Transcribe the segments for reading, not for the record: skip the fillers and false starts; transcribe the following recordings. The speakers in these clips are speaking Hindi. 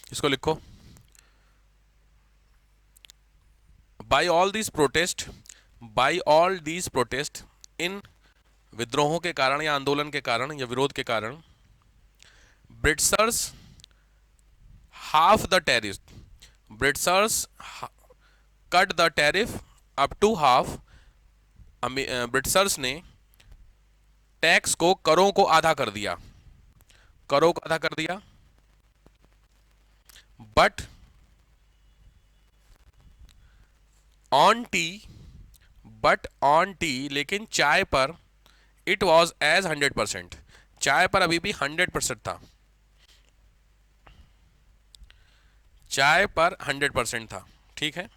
इसको लिखो, by all these protest, by all these protest, इन विद्रोहों के कारण या आंदोलन के कारण या विरोध के कारण, Britishers half the tariff, Britishers cut the tariff up to half, Britishers ने टैक्स को, करों को आधा कर दिया, करों को आधा कर दिया, but on T, but on T, लेकिन चाय पर, इट वॉज एज 100%, चाय पर अभी भी 100% था, चाय पर 100% था। ठीक है,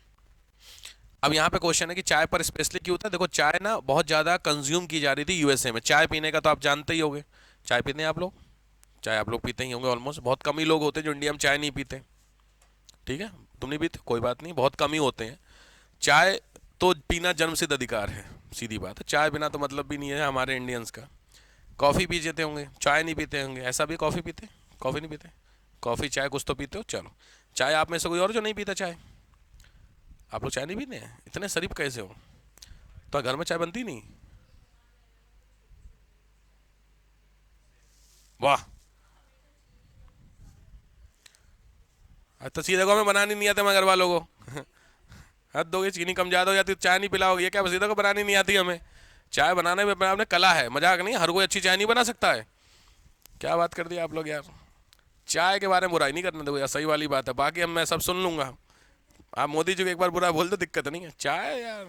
अब यहाँ पे क्वेश्चन है कि चाय पर स्पेशली क्यों था। देखो चाय ना बहुत ज़्यादा कंज्यूम की जा रही थी यूएसए में, चाय पीने का तो आप जानते ही होंगे, चाय पीते हैं आप लोग, चाय आप लोग पीते ही होंगे ऑलमोस्ट, बहुत कम ही लोग होते हैं जो इंडिया में चाय नहीं पीते। ठीक है, तुम नहीं पीते कोई बात नहीं, बहुत कम ही होते हैं। चाय तो पीना जन्मसिद्ध अधिकार है, सीधी बात है, चाय बिना तो मतलब भी नहीं है हमारे इंडियंस का। कॉफ़ी पी जाते होंगे, चाय नहीं पीते होंगे, ऐसा भी कॉफ़ी पीते, कॉफ़ी नहीं पीते, कॉफ़ी चाय कुछ तो पीते हो। चलो, चाय आप में से कोई और जो नहीं पीता चाय, आप लोग चाय नहीं पीते हैं, इतने शरीफ कैसे हो, तो घर में चाय बनती नहीं। वाह, तो सीधे को हमें बनानी नहीं आती हमारे घर वालों को हद हो गई, चीनी कम ज़्यादा हो जाती तो चाय नहीं पिलाओगे, ये क्या सीधे को बनानी नहीं आती हमें। चाय बनाने में आपने कला है, मजाक नहीं, हर कोई अच्छी चाय नहीं बना सकता है। क्या बात कर दी आप लोग यार, चाय के बारे में बुराई नहीं करने दो यार, सही वाली बात है, बाकी हम मैं सब सुन लूंगा। आप मोदी जी को एक बार बुरा बोल दो, दिक्कत नहीं है, चाय यार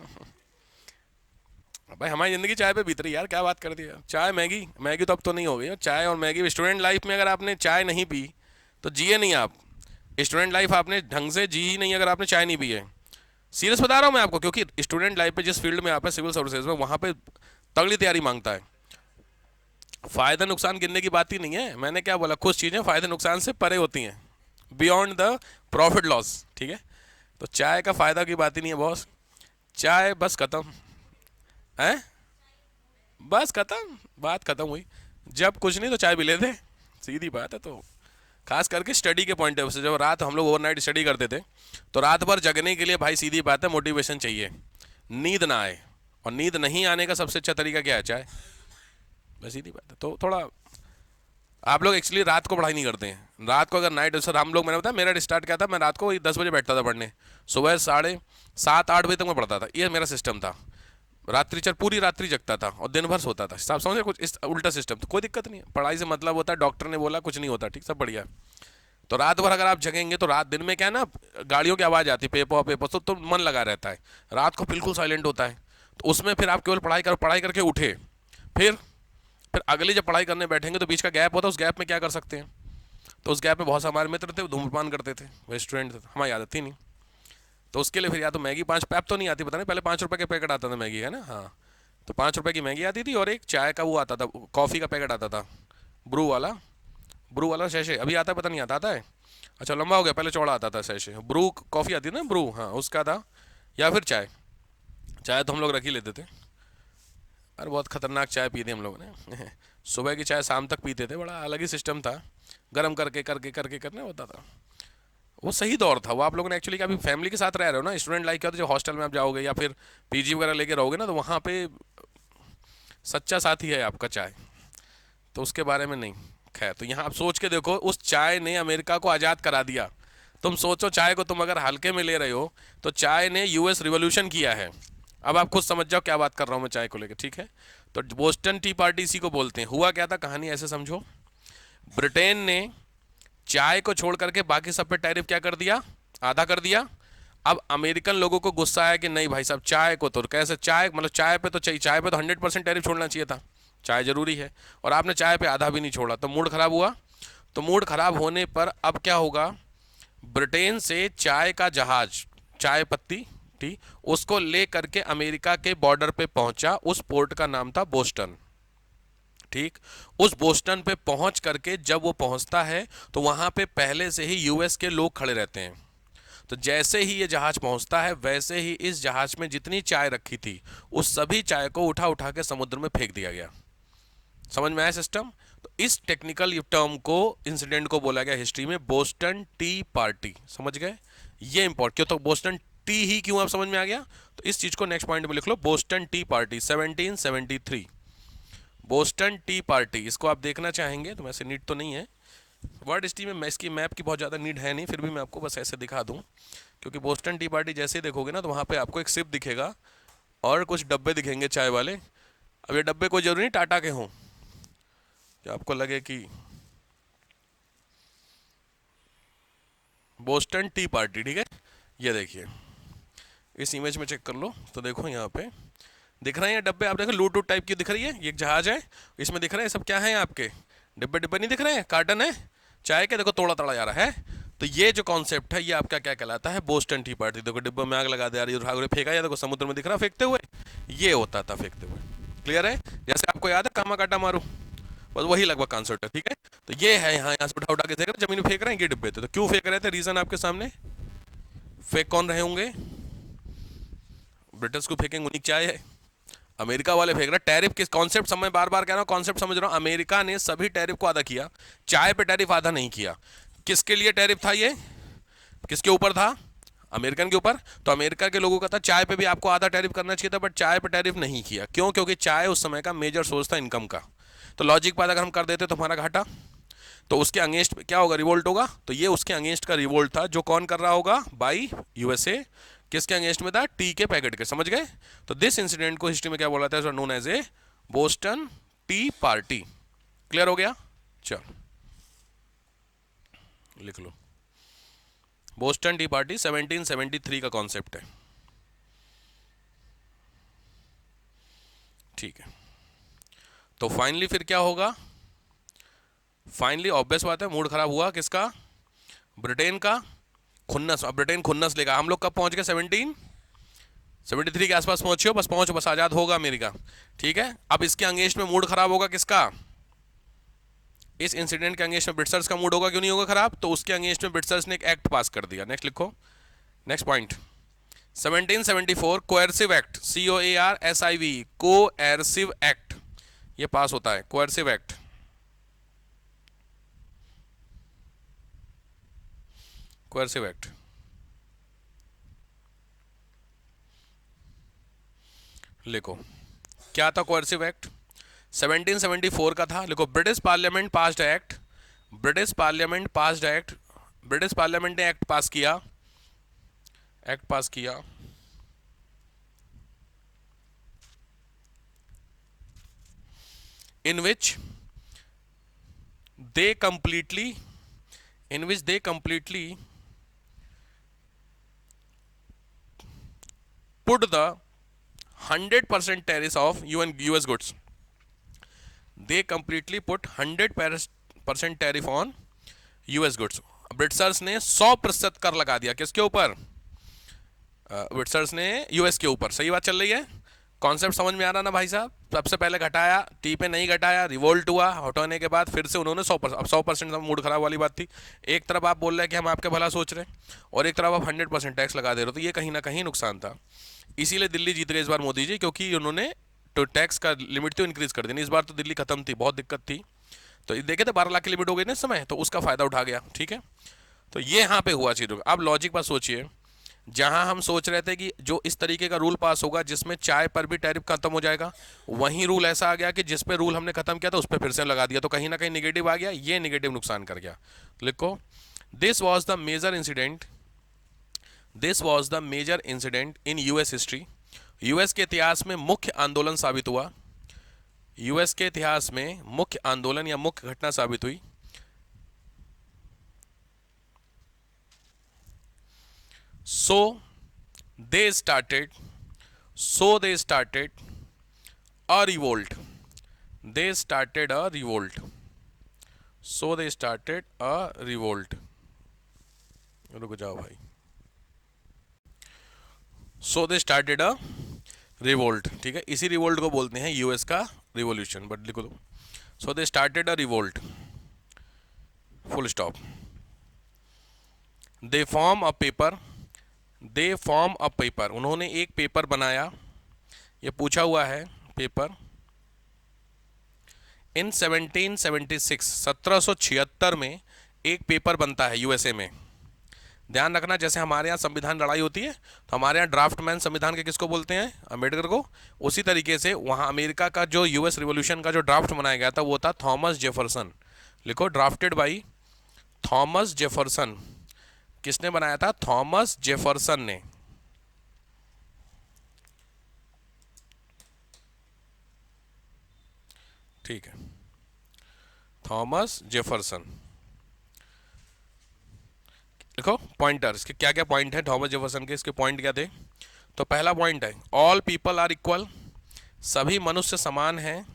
भाई हमारी ज़िंदगी चाय पे बीत रही है यार, क्या बात कर दी यार। चाय मैगी, मैगी तो अब तो नहीं हो गई है, चाय और मैगी स्टूडेंट लाइफ में अगर आपने चाय नहीं पी तो जिए नहीं आप, स्टूडेंट लाइफ आपने ढंग से जी ही नहीं अगर आपने चाय नहीं पी है। सीरियस बता रहा हूँ मैं आपको, क्योंकि स्टूडेंट लाइफ पे जिस फील्ड में आप है सिविल सर्विसेज में, वहाँ पे तगड़ी तैयारी मांगता है। फ़ायदा नुकसान गिनने की बात ही नहीं है, मैंने क्या बोला, कुछ चीज़ें फ़ायदे नुकसान से परे होती हैं, बियॉन्ड द प्रॉफिट लॉस। ठीक है, तो चाय का फ़ायदा की बात ही नहीं है बॉस, चाय बस ख़त्म है, बस ख़त्म, बात ख़त्म हुई। जब कुछ नहीं तो चाय भी लेते, सीधी बात है। तो खास करके स्टडी के पॉइंट ऑफ से, जब रात हम लोग ओवरनाइट स्टडी करते थे तो रात भर जगने के लिए भाई सीधी बात है मोटिवेशन चाहिए, नींद ना आए, और नींद नहीं आने का सबसे अच्छा तरीका क्या है, चाय, बस सीधी बात है। तो थोड़ा आप लोग एक्चुअली रात को पढ़ाई नहीं करते हैं, रात को अगर नाइट, सर हम लोग, मैंने बताया मेरा स्टार्ट क्या था, मैं रात को 10 बजे बैठता था पढ़ने, सुबह 7:30 8 बजे तक मैं पढ़ता था, ये मेरा सिस्टम था। रात्रि चर पूरी रात्रि जगता था और दिन भर सोता था, सब समझे, कुछ इस उल्टा सिस्टम, तो कोई दिक्कत नहीं है, पढ़ाई से मतलब होता है, डॉक्टर ने बोला कुछ नहीं होता, ठीक, सब बढ़िया। तो रात भर अगर आप जगेंगे तो रात, दिन में क्या है ना, गाड़ियों की आवाज़ आती है, पेपर पेपर, तो मन लगा रहता है, रात को बिल्कुल साइलेंट होता है, तो उसमें फिर आप केवल पढ़ाई करो, पढ़ाई करके उठे, फिर फिर अगली जब पढ़ाई करने बैठेंगे तो बीच का गैप होता है, उस गैप में क्या कर सकते हैं, तो उस गैप में बहुत से हमारे मित्र थे वो धूम्रपान करते थे, वो स्टूडेंट थे, हमारी आदत थी नहीं, तो उसके लिए फिर या तो मैगी, 5 पैप तो नहीं आती, पता नहीं पहले 5 रुपये के पैकेट आता था मैगी, है ना, हाँ, तो 5 रुपये की मैगी आती थी और एक चाय का वो आता था, कॉफ़ी का पैकेट आता था, ब्रू वाला, ब्रू वाला शैशे, अभी आता है पता नहीं, आता है, अच्छा लंबा हो गया, पहले चौड़ा आता था शैशे, ब्रू कॉफ़ी आती है ना, ब्रू, हाँ उसका था, या फिर चाय, चाय तो हम लोग रख ही लेते थे। अरे बहुत खतरनाक चाय पी थी हम लोगों ने सुबह की चाय शाम तक पीते थे, बड़ा अलग ही सिस्टम था, गर्म करके करके करके करने होता था। वो सही दौर था वो, आप लोगों ने एक्चुअली क्या, अभी फैमिली के साथ रह रहे हो ना, स्टूडेंट लाइफ का, तो जो हॉस्टल में आप जाओगे या फिर पीजी वगैरह लेके रहोगे ना, तो वहाँ पे सच्चा साथी है आपका चाय, तो उसके बारे में नहीं। खैर, तो यहाँ आप सोच के देखो, उस चाय ने अमेरिका को आज़ाद करा दिया। तुम सोचो, चाय को तुम अगर हल्के में ले रहे हो तो चाय ने यूएस रिवॉल्यूशन किया है। अब आप खुद समझ जाओ क्या बात कर रहा हूँ मैं चाय को लेकर, ठीक है। तो बोस्टन टी पार्टी इसी को बोलते हैं। हुआ क्या था, कहानी ऐसे समझो, ब्रिटेन ने चाय को छोड़ करके बाकी सब पे टैरिफ क्या कर दिया, आधा कर दिया। अब अमेरिकन लोगों को गुस्सा आया कि नहीं भाई साहब, चाय को तो कैसे, चाय मतलब चाय पे तो चाहिए, चाय पे तो 100% टैरिफ छोड़ना चाहिए था, चाय जरूरी है, और आपने चाय पे आधा भी नहीं छोड़ा, तो मूड खराब हुआ। तो मूड खराब होने पर अब क्या होगा, ब्रिटेन से चाय का जहाज, चाय पत्ती टी, उसको ले करके अमेरिका के बॉर्डर पे पहुंचा, उस पोर्ट का नाम था बोस्टन, ठीक। उस बोस्टन पे पहुंच करके जब वो पहुंचता है तो वहां पे पहले से ही यूएस के लोग खड़े रहते हैं। तो जैसे ही ये जहाज पहुंचता है वैसे ही इस जहाज में जितनी चाय रखी थी उस सभी चाय को उठा उठा के समुद्र में फेंक दिया गया। समझ में आया सिस्टम। तो इस टेक्निकल टर्म को, इंसिडेंट को बोला गया हिस्ट्री में बोस्टन टी पार्टी। समझ गए? ये इंपॉर्टेंट क्यों, तो बोस्टन टी ही क्यों, आप समझ में आ गया? तो इस चीज को नेक्स्ट पॉइंट में लिख लो, Boston T Party 1773। Boston T Party, इसको आप देखना चाहेंगे तो वैसे नीड तो नहीं है वर्ड हिस्ट्री में, मैं इसकी मैप की बहुत ज़्यादा नीड है नहीं, फिर भी मैं आपको बस ऐसे दिखा दूं, क्योंकि बोस्टन टी पार्टी जैसे ही देखोगे ना तो वहाँ पे आपको एक सिप दिखेगा और कुछ डब्बे दिखेंगे चाय वाले। अब ये डब्बे कोई जरूरी नहीं टाटा के हों कि आपको लगे कि बोस्टन टी पार्टी, ठीक है। ये देखिए इस इमेज में चेक कर लो तो देखो यहाँ पे दिख रहे हैं ये डब्बे, आप देखो लूट वूट टाइप की दिख रही है, ये एक जहाज है, इसमें दिख रहे हैं सब क्या है आपके डिब्बे डिब्बे नहीं दिख रहे हैं, कार्टन है चाय के, देखो तोड़ा तोड़ा जा रहा है। तो ये जो कॉन्सेप्ट है ये आपका क्या कहलाता है, बोस्टन टी पार्टी। देखो डिब्बे में आग लगा दे रही है, फेंका या देखो समुद्र में दिख रहा फेंकते हुए, ये होता था फेंकते हुए। क्लियर है? जैसे आपको याद है कामा काटा मारू, बस वही लगभग कॉन्सेप्ट है, ठीक है। तो ये है यहाँ से उठा उठा के देख रहे जमीन में फेंक रहे हैं, ये डिब्बे थे। तो क्यों फेंक रहे थे, रीजन आपके सामने। फेंक कौन रहे होंगे, ब्रिटिश को फेंकेंगे उन्हीं चाय है, अमेरिका वाले फेंक रहे। टैरिफ किस कॉन्सेप्ट, समय बार बार कह रहा हूं कॉन्सेप्ट समझ रहा हूं, अमेरिका ने सभी टैरिफ को आधा किया, चाय पे टैरिफ आधा नहीं किया। किसके लिए टैरिफ था ये, किसके ऊपर था, अमेरिकन के ऊपर। तो अमेरिका के लोगों का था चाय पे भी आपको आधा टैरिफ करना चाहिए था, बट चाय पे टैरिफ नहीं किया। क्यों? क्योंकि चाय उस समय का मेजर सोर्स था इनकम का। तो लॉजिक बात अगर हम कर देते तो हमारा घाटा, तो उसके अगेंस्ट क्या होगा, रिवोल्ट होगा। तो ये उसके अगेंस्ट का रिवोल्ट था, जो कौन कर रहा होगा, बाई यूएसए। किसके अगेंस्ट में था, टी के पैकेट के, समझ गए। तो दिस इंसिडेंट को हिस्ट्री में क्या बोला था, known as a Boston T party. Clear हो गया? चलो लिख लो, बोस्टन टी पार्टी 1773 का कॉन्सेप्ट है, ठीक है। तो फाइनली फिर क्या होगा, फाइनली ऑब्वियस बात है मूड खराब हुआ किसका, ब्रिटेन का। खुन्नस, अब ब्रिटेन खुन्नस लेगा। हम लोग कब पहुंच गए, 1773 के आसपास पहुंचे हो, बस पहुंचो, बस आजाद होगा अमेरिका, ठीक है। अब इसके अंगेंस्ट में मूड खराब होगा किसका, इस इंसिडेंट के अंगेंस्ट में ब्रिटिशर्स का मूड होगा, क्यों नहीं होगा खराब। तो उसके अंगेंस्ट में ब्रिटिशर्स ने एक एक्ट पास कर दिया। नेक्स्ट लिखो, next point 1774 coercive act, COARSIV, coercive act, ये पास होता है, कोएर्सिव एक्ट। कोएर्सिव एक्ट लिखो, क्या था कोएर्सिव एक्ट, 1774 का था। लिखो, British parliament passed act, British parliament passed act, British parliament ने एक्ट पास किया, एक्ट पास किया in which they completely put the 100% tariffs of US goods. They completely put 100% tariff on US goods. Britishers ने 100% कर लगा दिया किसके ऊपर, ब्रिटिशर्स ने यूएस के ऊपर। सही बात चल रही है, कॉन्सेप्ट समझ में आ रहा ना भाई साहब। सबसे पहले घटाया, टी पे नहीं घटाया, रिवोल्ट हुआ, हटाने के बाद फिर से उन्होंने 100%, अब 100% मूड खराब वाली बात थी। एक तरफ आप बोल रहे हैं कि हम आपके भला सोच रहे हैं और एक तरफ आप 100% टैक्स लगा दे रहे हो, तो ये कहीं ना कहीं नुकसान था। इसीलिए दिल्ली जीत गए इस बार मोदी जी, क्योंकि उन्होंने तो टैक्स का लिमिट तो इंक्रीज कर दी। इस बार तो दिल्ली खत्म थी, बहुत दिक्कत थी, तो देखे थे 12 लाख की लिमिट हो गई ना इस समय, तो उसका फायदा उठा गया, ठीक है। तो ये यहाँ पे हुआ चीज़ों का। अब लॉजिक बात सोचिए, जहां हम सोच रहे थे कि जो इस तरीके का रूल पास होगा जिसमें चाय पर भी टैरिफ खत्म हो जाएगा, वहीं रूल ऐसा आ गया कि जिस पे रूल हमने खत्म किया था उस पर फिर से लगा दिया, तो कहीं ना कहीं निगेटिव आ गया, ये निगेटिव नुकसान कर गया। लिखो, this was the major incident, this was the major incident in US history. US के इतिहास में मुख्य आंदोलन साबित हुआ, यूएस के इतिहास में मुख्य आंदोलन या मुख्य घटना साबित हुई। So they started a revolt. They started a revolt. So they started a revolt. रुक जाओ भाई। So they started a revolt, ठीक है। इसी रिवोल्ट को बोलते हैं यूएस का रिवोल्यूशन, बट लिखो दो। So they started a revolt. Full stop. They form a paper. They form a paper, उन्होंने एक पेपर बनाया, ये पूछा हुआ है पेपर, इन 1776 1776 में एक पेपर बनता है यूएसए में। ध्यान रखना, जैसे हमारे यहाँ संविधान लड़ाई होती है तो हमारे यहाँ ड्राफ्टमैन संविधान के किसको बोलते हैं, अम्बेडकर को। उसी तरीके से वहाँ अमेरिका का जो यूएस रिवॉल्यूशन का जो ड्राफ्ट बनाया गया था वो था थॉमस जेफरसन। लिखो, ड्राफ्टेड बाई थॉमस जेफरसन। किसने बनाया था, थॉमस जेफरसन ने। ठीक है, थॉमस जेफरसन। देखो पॉइंटर, इसके क्या क्या पॉइंट है थॉमस जेफरसन के, इसके पॉइंट क्या थे। तो पहला पॉइंट है ऑल पीपल आर इक्वल, सभी मनुष्य समान हैं,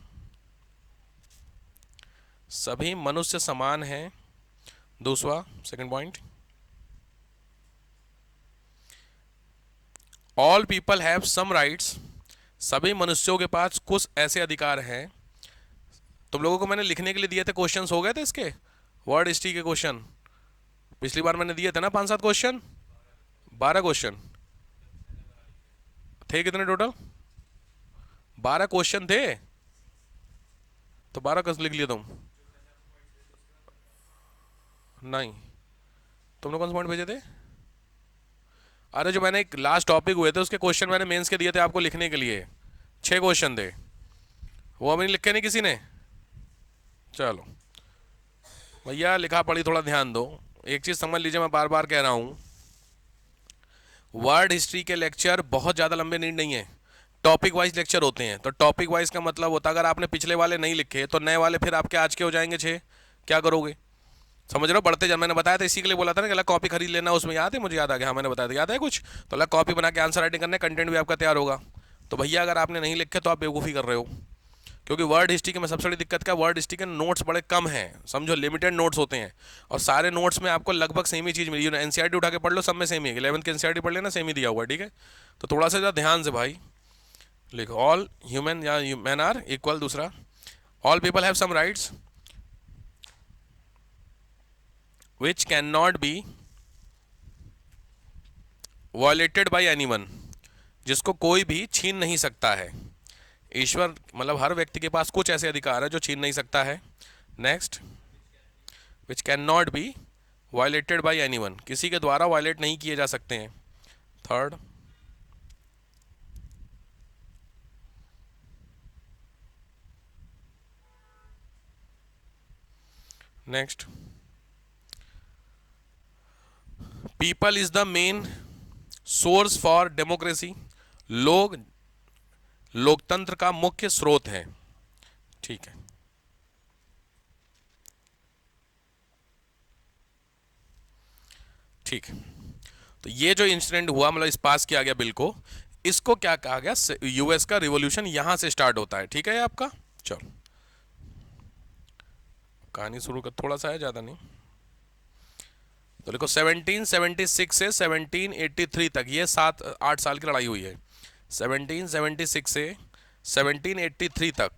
सभी मनुष्य समान हैं। दूसरा, second point, all people have some rights, सभी मनुष्यों के पास कुछ ऐसे अधिकार हैं। तुम लोगों को मैंने लिखने के लिए दिए थे, क्वेश्चंस हो गए थे इसके, वर्ड हिस्ट्री के क्वेश्चन पिछली बार मैंने दिए थे ना, 5-7 क्वेश्चन, 12 क्वेश्चन थे। कितने टोटल, 12 क्वेश्चन थे। तो 12 कस लिख लिए तुम, नहीं तुमने कौन से पॉइंट भेजे थे। अरे जो मैंने एक लास्ट टॉपिक हुए थे उसके क्वेश्चन मैंने मेंस के दिए थे आपको लिखने के लिए, 6 क्वेश्चन थे, वो अभी लिखे नहीं किसी ने। चलो भैया लिखा पढ़ी थोड़ा ध्यान दो। एक चीज़ समझ लीजिए, मैं बार बार कह रहा हूँ, वर्ड हिस्ट्री के लेक्चर बहुत ज़्यादा लंबे नीड नहीं है, टॉपिक वाइज लेक्चर होते हैं। तो टॉपिक वाइज का मतलब होता है अगर आपने पिछले वाले नहीं लिखे तो नए वाले फिर आपके आज के हो जाएंगे 6, क्या करोगे, समझ रहे हो। बढ़ते जब मैंने बताया था, इसी के लिए बोला था ना कि अलग कॉपी खरीद लेना, उसमें याद है, मुझे याद आ गया, हाँ मैंने बताया था, याद है कुछ। तो अलग कॉपी बना के आंसर राइटिंग करने, कंटेंट भी आपका तैयार होगा। तो भैया अगर आपने नहीं लिखे तो आप बेवकूफ़ी कर रहे हो, क्योंकि वर्ड हिस्ट्री की में सबसे बड़ी दिक्कत क्या, वर्ड हिस्ट्री के नोट्स बड़े कम हैं, समझो लिमिटेड नोट्स होते हैं, और सारे नोट्स में आपको लगभग सेम ही चीज़ मिली। एनसीईआरटी उठा के पढ़ लो, सब में सेम ही है, 11th की एनसीईआरटी पढ़ लेना, सेम ही दिया हुआ है, ठीक है। तो थोड़ा सा ध्यान से भाई लिखो, ऑल ह्यूमन या मैन आर इक्वल। दूसरा, all people have some rights which can not be violated by anyone, जिसको कोई भी छीन नहीं सकता है। ईश्वर मतलब हर व्यक्ति के पास कुछ ऐसे अधिकार है जो छीन नहीं सकता है। Next, which can not be violated by anyone, किसी के द्वारा वायलेट नहीं किए जा सकते हैं। Third, next, people is the main source for democracy, लोग लोकतंत्र का मुख्य स्रोत है। ठीक है, ठीक है। तो ये जो इंसिडेंट हुआ, मतलब इस पास किया गया बिल को, इसको क्या कहा गया, यूएस का रिवॉल्यूशन यहां से स्टार्ट होता है। ठीक है, ये आपका, चलो कहानी शुरू कर, थोड़ा सा है, ज़्यादा नहीं। तो देखो 1776 से 1783 तक ये 7-8 साल की लड़ाई हुई है। 1776 से 1783 तक,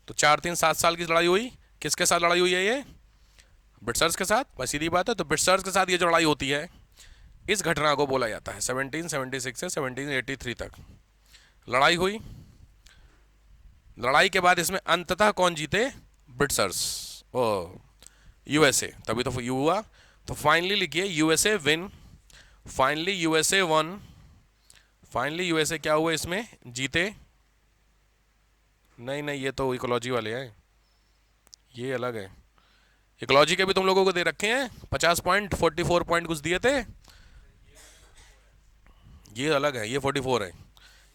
तो 4-3-7 साल की लड़ाई हुई। किसके साथ लड़ाई हुई है ये, ब्रिटिशर्स के साथ, बस सीधी बात है। तो ब्रिटिशर्स के साथ ये जो लड़ाई होती है, इस घटना को बोला जाता है 1776 से 1783 तक लड़ाई हुई। लड़ाई के बाद इसमें अंततः कौन जीते, ब्रिटिशर्स, ओ यूएसए, तभी तो यू हुआ। तो फाइनली लिखिए USA win, finally USA one, finally USA क्या हुआ, इसमें जीते। नहीं नहीं, ये तो इकोलॉजी वाले हैं, ये अलग है। इकोलॉजी के भी तुम लोगों को दे रखे हैं 50 पॉइंट, 44 पॉइंट कुछ दिए थे, ये अलग है, ये 44 है,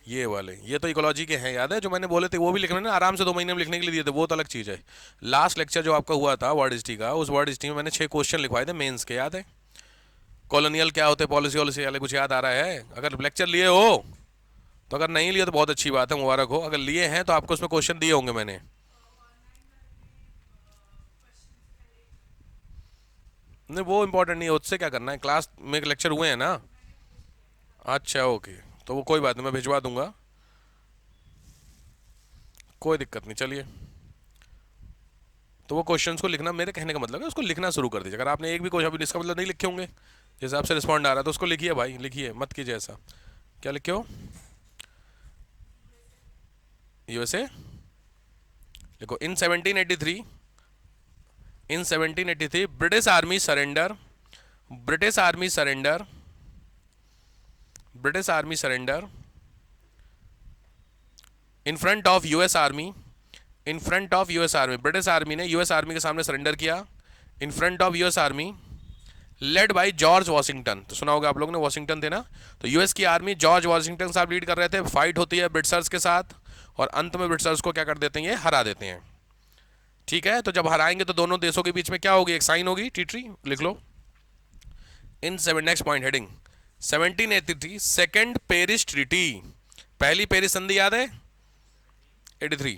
ये वाले, ये तो इकोलॉजी के हैं, याद है जो मैंने बोले थे, वो भी लिखने ना आराम से 2 महीने में लिखने के लिए दिए थे, वो तो अलग चीज़ है। लास्ट लेक्चर जो आपका हुआ था वर्ड हिस्ट्री का, उस वर्ड हिस्ट्री में मैंने 6 क्वेश्चन लिखवाए थे मेंस के, याद है। कॉलोनियल क्या होते, पॉलिसी वॉलिसी वाले कुछ याद आ रहा है। अगर लेक्चर लिए हो तो, अगर नहीं लिए तो बहुत अच्छी बात है, मुबारक हो। अगर लिए हैं तो आपको उसमें क्वेश्चन दिए होंगे मैंने। नहीं वो इंपॉर्टेंट नहीं है, उससे क्या करना है, क्लास में लेक्चर हुए हैं ना। अच्छा ओके, तो वो कोई बात नहीं, मैं भिजवा दूंगा, कोई दिक्कत नहीं। चलिए, तो वो क्वेश्चंस को लिखना, मेरे कहने का मतलब है उसको लिखना शुरू कर दीजिए। अगर आपने एक भी क्वेश्चन अभी इसका मतलब नहीं लिखे होंगे, जिस हिसाब से रिस्पॉन्ड आ रहा है, तो उसको लिखिए भाई, लिखिए, मत कीजिए ऐसा। क्या लिखे हो, यूएसए देखो इन 1783 British army surrender, British army surrender, British army surrender in front of US army, in front of US army, British army ने यूएस आर्मी के सामने सरेंडर किया in front of US army, led by George Washington. तो सुना होगा आप लोगों ने, वॉशिंगटन थे ना, तो यूएस की आर्मी जॉर्ज वॉशिंगटन साहब लीड कर रहे थे। फाइट होती है ब्रिटिशर्स के साथ और अंत में ब्रिटिशर्स को क्या कर देते हैं, ये हरा देते हैं। ठीक है, तो जब हराएंगे तो दोनों देशों के बीच में क्या होगी, एक साइन होगी, ट्रीटी, लिख लो। In seven, next point heading 1783 second Paris treaty, पहली पेरिस संधि याद है 83,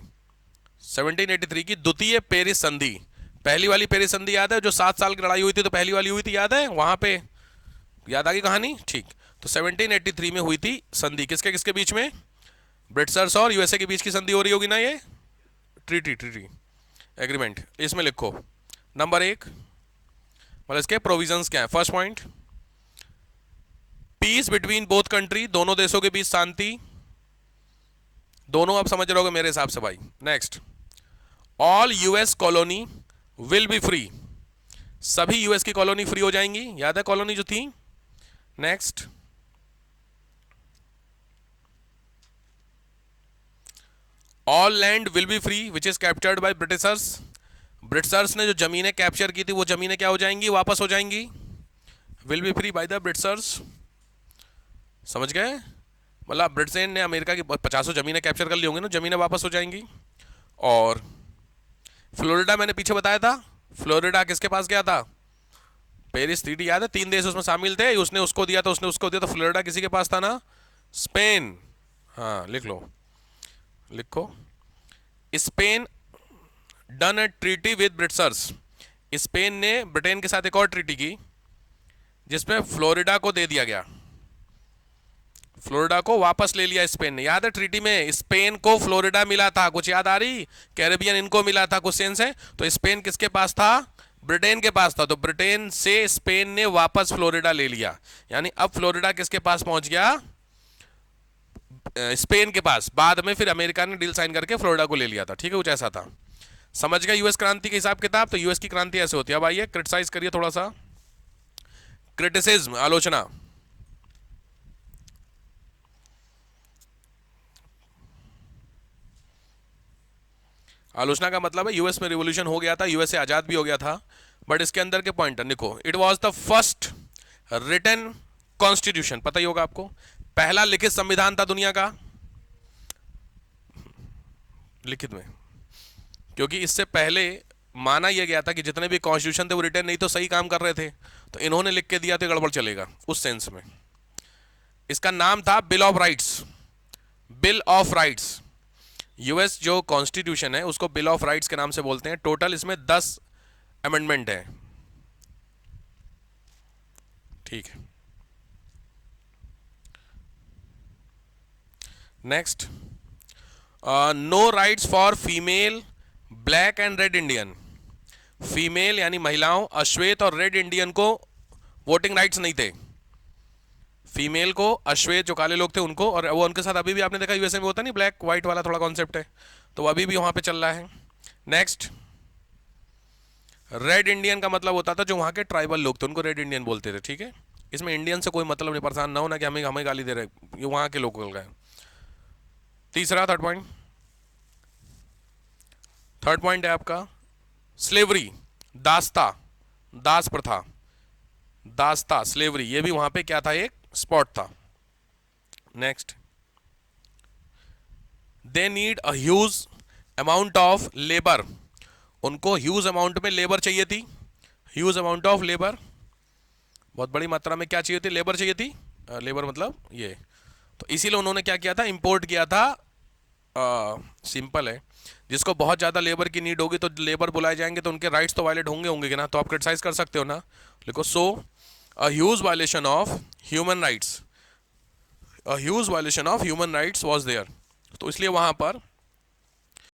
1783 की द्वितीय पेरिस संधि, पहली वाली पेरिस संधि याद है, जो 7 साल की लड़ाई हुई थी तो पहली वाली हुई थी, याद है, वहां पे याद आ गई कहानी, ठीक। तो 1783 में हुई थी संधि, किसके किसके बीच में, ब्रिटिशर्स और यूएसए के बीच की संधि हो रही होगी ना, ये ट्रीटी, ट्रीटी एग्रीमेंट। इसमें लिखो नंबर 1, मतलब इसके प्रोविजंस क्या है। First point, peace between both country, दोनों देशों के बीच शांति, दोनों आप समझ रहे होगे मेरे हिसाब से भाई। Next, all US colony will be free, सभी यूएस की कॉलोनी फ्री हो जाएंगी, याद है कॉलोनी जो थी। Next, all land will be free which is captured by Britishers, Britishers ने जो जमीनें कैप्चर की थी वो जमीनें क्या हो जाएंगी, वापस हो जाएंगी, will be free by the Britishers, समझ गए, मतलब ब्रिटेन ने अमेरिका की 50 जमीनें कैप्चर कर ली होंगी ना, जमीनें वापस हो जाएंगी। और फ्लोरिडा मैंने पीछे बताया था, फ्लोरिडा किसके पास गया था, पेरिस ट्रीटी याद है, 3 देश उसमें शामिल थे, उसने उसको दिया तो उसने उसको दिया, तो फ्लोरिडा किसी के पास था ना, स्पेन। हाँ लिख लो, लिखो, Spain done a treaty with Britishers, Spain ने ब्रिटेन के साथ एक और ट्रीटी की जिसमें फ्लोरिडा को दे दिया गया, फ्लोरिडा को वापस ले लिया स्पेन ने, याद है ट्रीटी में स्पेन को फ्लोरिडा मिला था, कुछ याद आ रही, कैरेबियन इनको मिला था कुछ सेंस है, तो स्पेन किसके पास था, ब्रिटेन के पास था, तो ब्रिटेन से स्पेन ने वापस फ्लोरिडा ले लिया, यानी अब फ्लोरिडा किसके पास पहुंच गया, स्पेन के पास। बाद में फिर अमेरिका ने डील साइन करके फ्लोरिडा को ले लिया था, ठीक है, कुछ ऐसा था। समझ गए यूएस क्रांति के हिसाब किताब, तो यूएस की क्रांति ऐसे होती है। अब आइए क्रिटिसाइज करिए थोड़ा सा, क्रिटिसिज्म, आलोचना। आलोचना का मतलब है यूएस में रिवॉल्यूशन हो गया था, यूएस से आजाद भी हो गया था, बट इसके अंदर के पॉइंट लिखो, it was the first written constitution, पता ही होगा आपको, पहला लिखित संविधान था दुनिया का, लिखित में, क्योंकि इससे पहले माना यह गया था कि जितने भी कॉन्स्टिट्यूशन थे वो रिटन नहीं तो सही काम कर रहे थे, तो इन्होंने लिख के दिया तो गड़बड़ चलेगा उस सेंस में। इसका नाम था bill of rights, bill of rights. US जो कॉन्स्टिट्यूशन है उसको बिल ऑफ राइट्स के नाम से बोलते हैं। टोटल इसमें 10 अमेंडमेंट है, ठीक है। Next, no rights for female, black and red Indian, female यानी महिलाओं, अश्वेत और रेड इंडियन को वोटिंग राइट्स नहीं थे, फीमेल को, अश्वेत जो काले लोग थे उनको, और वो उनके साथ अभी भी आपने देखा यूएसए में होता नहीं, ब्लैक व्हाइट वाला थोड़ा कॉन्सेप्ट है, तो अभी भी वहां पे चल रहा है। नेक्स्ट, रेड इंडियन का मतलब होता था जो वहां के ट्राइबल लोग थे उनको रेड इंडियन बोलते थे, ठीक है। इसमें इंडियन से कोई मतलब नहीं, परेशान ना होना कि हमें हमें गाली दे रहे, ये वहां के लोग गए। तीसरा, थर्ड पॉइंट है आपका स्लेवरी, दासता, दास प्रथा, दासता, स्लेवरी, ये भी वहां पे क्या था, एक स्पॉट था। Next, they need a huge amount of labour, उनको ह्यूज अमाउंट में लेबर चाहिए थी, ह्यूज अमाउंट ऑफ लेबर, बहुत बड़ी मात्रा में क्या चाहिए थी, लेबर चाहिए थी, लेबर मतलब ये, तो इसीलिए उन्होंने क्या किया था, इंपोर्ट किया था। सिंपल है, जिसको बहुत ज़्यादा लेबर की नीड होगी तो लेबर बुलाए जाएंगे तो उनके राइट्स तो वायलेट होंगे ना, तो आप क्रिटिसाइज कर सकते हो ना, लिखो, so a huge violation of human rights, a huge violation of human rights was there, तो इसलिए वहां पर